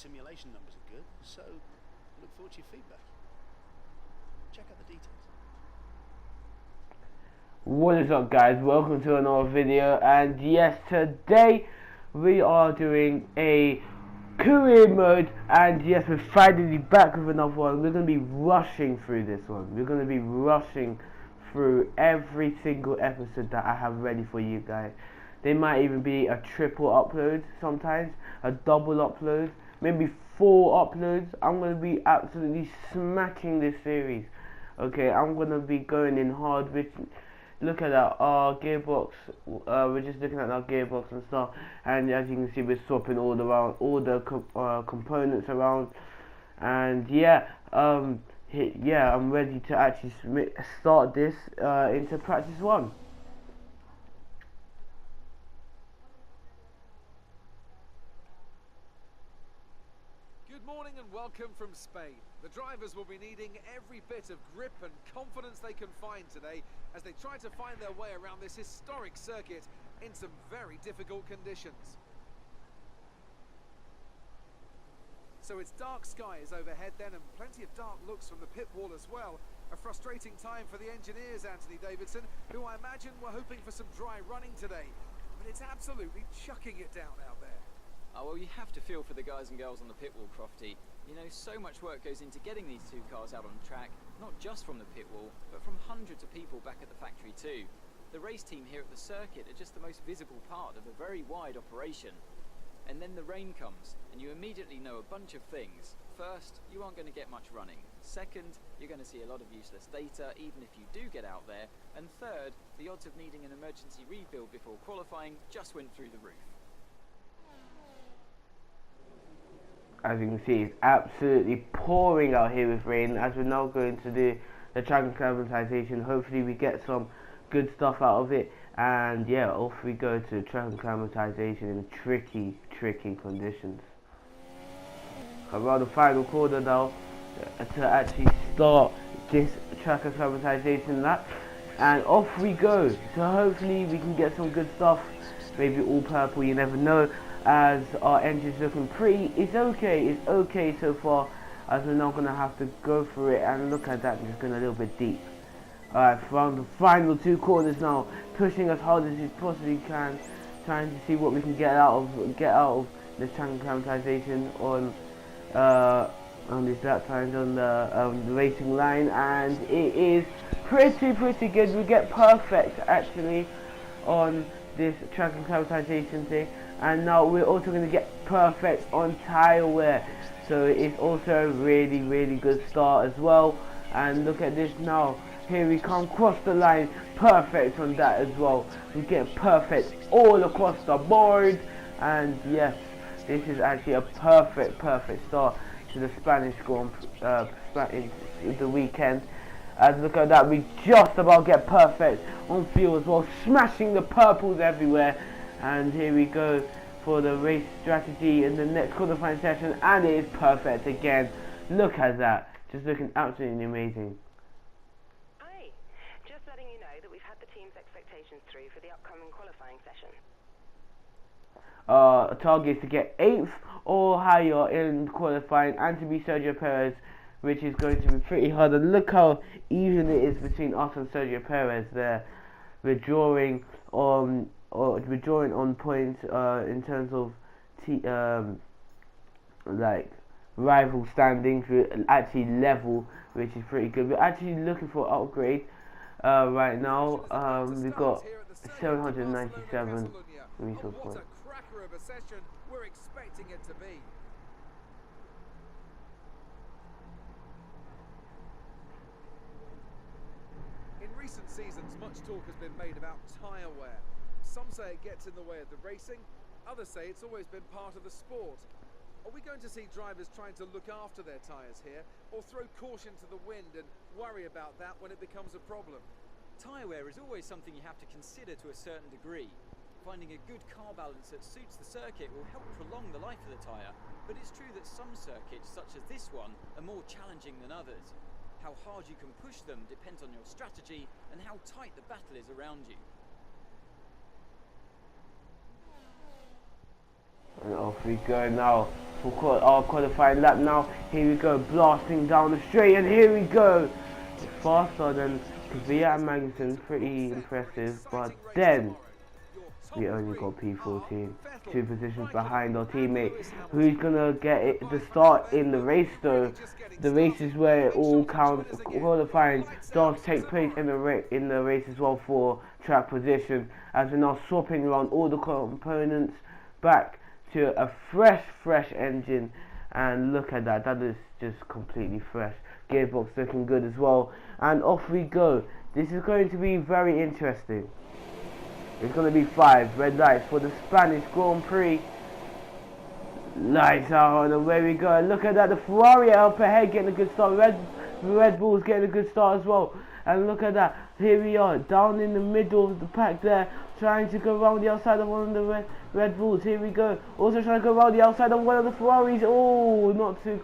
simulation numbers are good, so I look forward to your feedback. Check out the details. What is up, guys? Welcome to another video, and yes, today we are doing a career mode, and yes, we're finally back with another one. We're going to be rushing through this one. We're going to be rushing through every single episode that I have ready for you guys. There might even be a triple upload sometimes, a double upload, maybe 4 uploads. I'm going to be absolutely smacking this series. Okay, I'm going to be going in hard. Look at that, our gearbox. We're just looking at our gearbox and stuff, and as you can see, we're swapping all the components around, and yeah, I'm ready to actually start this into practice 1. Good morning and welcome from Spain. The drivers will be needing every bit of grip and confidence they can find today as they try to find their way around this historic circuit in some very difficult conditions. So it's dark skies overhead then, and plenty of dark looks from the pit wall as well. A frustrating time for the engineers, Anthony Davidson, who I imagine were hoping for some dry running today. But it's absolutely chucking it down out there. Oh, well, you have to feel for the guys and girls on the pit wall, Crofty. You know, so much work goes into getting these 2 cars out on track, not just from the pit wall, but from hundreds of people back at the factory too. The race team here at the circuit are just the most visible part of a very wide operation. And then the rain comes, and you immediately know a bunch of things. First, you aren't going to get much running. Second, you're going to see a lot of useless data, even if you do get out there. And third, the odds of needing an emergency rebuild before qualifying just went through the roof. As you can see, it's absolutely pouring out here with rain. As we're now going to do the track acclimatization, hopefully we get some good stuff out of it. And yeah, off we go to track acclimatization in tricky conditions. Around the final corner now to actually start this track acclimatization lap. And off we go. So hopefully we can get some good stuff. Maybe all purple, you never know. As our engine's looking pretty, it's okay so far, as we're not going to have to go for it. And look at that, just going a little bit deep. Alright, from the final 2 corners now, pushing as hard as we possibly can, trying to see what we can get out of this track acclimatization on these lap times on the racing line, and it is pretty good. We get perfect actually on this track acclimatization thing. And now we're also going to get perfect on tyre wear, so it's also a really good start as well. And look at this now, here we come, cross the line, perfect on that as well. We get perfect all across the board, and yes, this is actually a perfect start to the Spanish Grand the weekend. And look at that, we just about get perfect on fuel as well, smashing the purples everywhere. And here we go for the race strategy in the next qualifying session, and it is perfect again. Look at that, just looking absolutely amazing. Hi, just letting you know that we've had the team's expectations through for the upcoming qualifying session. Target is to get 8th or higher in qualifying, and to be Sergio Perez, which is going to be pretty hard. And look how even it is between us and Sergio Perez there. We're drawing on points in terms of like rival standings. We're actually level, which is pretty good. We're actually looking for upgrade right now. We've got 797 resource points. What a cracker of a session we're expecting it to be. In recent seasons, much talk has been made about tyre wear. Some say it gets in the way of the racing, others say it's always been part of the sport. Are we going to see drivers trying to look after their tyres here, or throw caution to the wind and worry about that when it becomes a problem? Tyre wear is always something you have to consider to a certain degree. Finding a good car balance that suits the circuit will help prolong the life of the tyre, but it's true that some circuits, such as this one, are more challenging than others. How hard you can push them depends on your strategy and how tight the battle is around you. And off we go now for our qualifying lap now. Here we go, blasting down the straight, and here we go. Faster than Kvyat Magnussen, pretty impressive, but then we only got P14, 2 positions behind our teammate, who's gonna get it the start in the race though. The race is where it all counts. Qualifying does take place in the race as well for track position, as we're now swapping around all the components back to a fresh engine, and look at that, that is just completely fresh. Gearbox looking good as well, and off we go. This is going to be very interesting. It's going to be 5 red lights for the Spanish Grand Prix. Lights out, and away we go. Look at that, the Ferrari up ahead getting a good start. Red Bull's getting a good start as well. And look at that, here we are, down in the middle of the pack there, trying to go around the outside of one of the Red Bulls. Here we go, also trying to go around the outside of one of the Ferraris. Oh, not too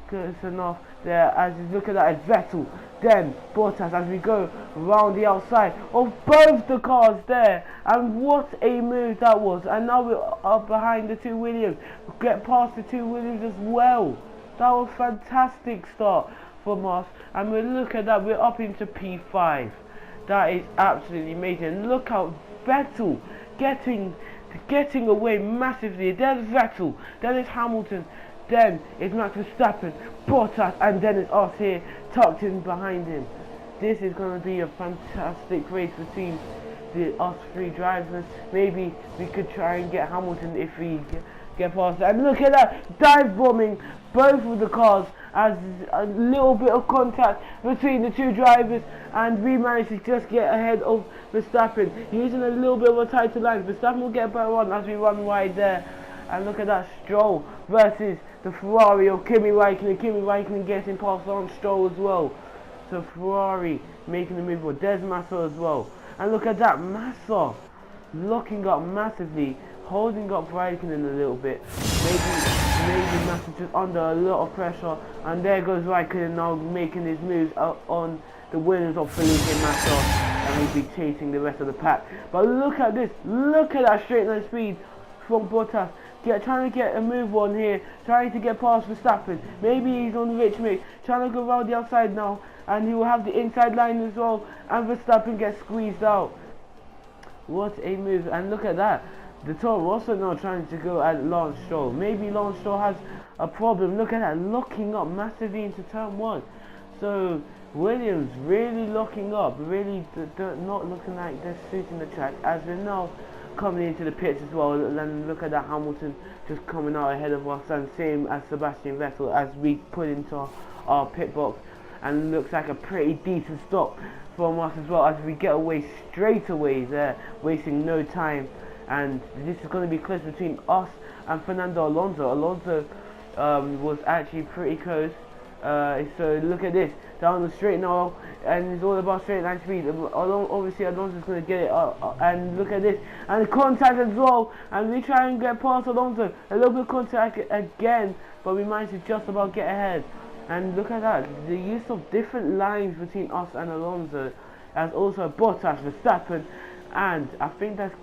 close enough there. As you look at that, it's Vettel, then Bottas, as we go around the outside of both the cars there. And what a move that was. And now we're up behind the 2 Williams, get past the 2 Williams as well. That was a fantastic start from us, and we look at that, we're up into P5. That is absolutely amazing. Look out, Vettel getting away massively. There's Vettel, then it's Hamilton, then it's Max Verstappen, Bottas, and then it's us here tucked in behind him. This is going to be a fantastic race between us 3 drivers. Maybe we could try and get Hamilton if we get past that. And look at that, dive bombing both of the cars, as a little bit of contact between the 2 drivers, and we managed to just get ahead of Verstappen. Using a little bit of a tighter line, Verstappen will get a better run as we run wide there. And look at that, Stroll versus the Ferrari of Kimi Raikkonen. Kimi Raikkonen getting past on Stroll as well. So Ferrari making the move for Des Massa as well. And look at that, Massa locking up massively, holding up Raikkonen a little bit. Maybe Massa just under a lot of pressure, and there goes Raikkonen now making his moves out on the winners of Felipe Massa, and we'll be chasing the rest of the pack. But look at this, look at that straight line speed from Bottas, trying to get a move on here, trying to get past Verstappen. Maybe he's on the rich mix, trying to go around the outside now, and he will have the inside line as well, and Verstappen gets squeezed out. What a move, and look at that. The Toro also now trying to go at Lance Stroll. Maybe Lance Stroll has a problem. Look at that, locking up massively into turn 1. So Williams really locking up, really not looking like they're suiting the track, as we're now coming into the pits as well. And look at that, Hamilton just coming out ahead of us, and same as Sebastian Vettel as we put into our pit box. And looks like a pretty decent stop from us as well, as we get away straight away there, wasting no time. And this is going to be close between us and Fernando Alonso. Alonso was actually pretty close. So look at this, down the straight now, and it's all about straight line speed. Obviously Alonso's going to get it up, and look at this, and contact as well, and we try and get past Alonso. A little bit of contact again, but we managed to just about get ahead. And look at that, the use of different lines between us and Alonso, as also Bottas, Verstappen, and I think that's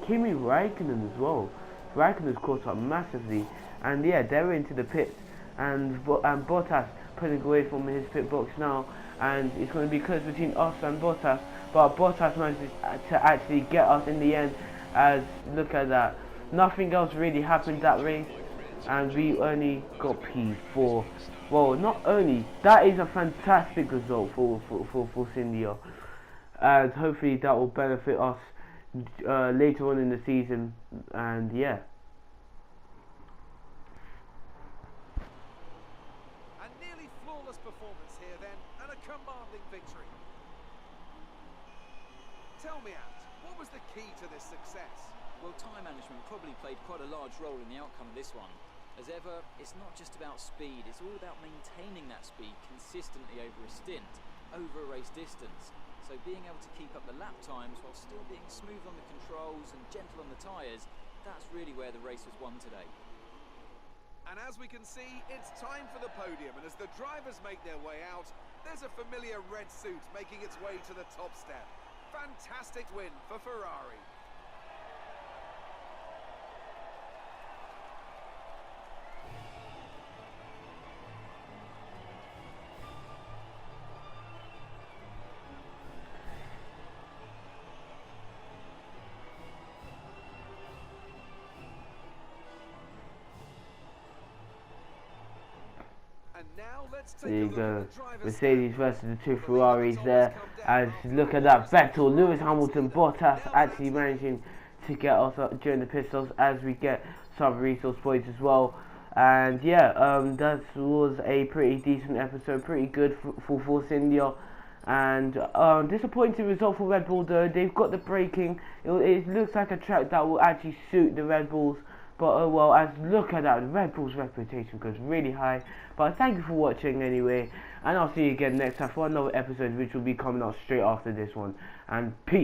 Kimi Raikkonen as well. Raikkonen's caught up massively, and yeah, they're into the pits, and Bottas putting away from his pit box now, and it's going to be close between us and Bottas, but Bottas managed to actually get us in the end. As look at that, nothing else really happened that race, and we only got P4. Well, not only that, is a fantastic result for Cindy, and hopefully that will benefit us later on in the season. And yeah, a nearly flawless performance here then, and a commanding victory. Tell me, Ant, what was the key to this success? Well, time management probably played quite a large role in the outcome of this one. As ever, it's not just about speed, it's all about maintaining that speed consistently over a stint, over a race distance. So being able to keep up the lap times while still being smooth on the controls and gentle on the tyres, that's really where the race was won today. And as we can see, it's time for the podium, and as the drivers make their way out, there's a familiar red suit making its way to the top step. Fantastic win for Ferrari. Now let's take There a you look go. at the driver's Mercedes stand. versus the two The Ferraris lead there. has always come down As after look the at that, race. Vettel, Lewis Hamilton, Bottas Now actually that's managing to get us up during the pit stops as we get some resource points as well. And yeah, that was a pretty decent episode, pretty good for Force India. And disappointing result for Red Bull though. They've got the braking. It looks like a track that will actually suit the Red Bulls. But oh well, as look at that, the Red Bull's reputation goes really high. But thank you for watching anyway. And I'll see you again next time for another episode which will be coming out straight after this one. And peace.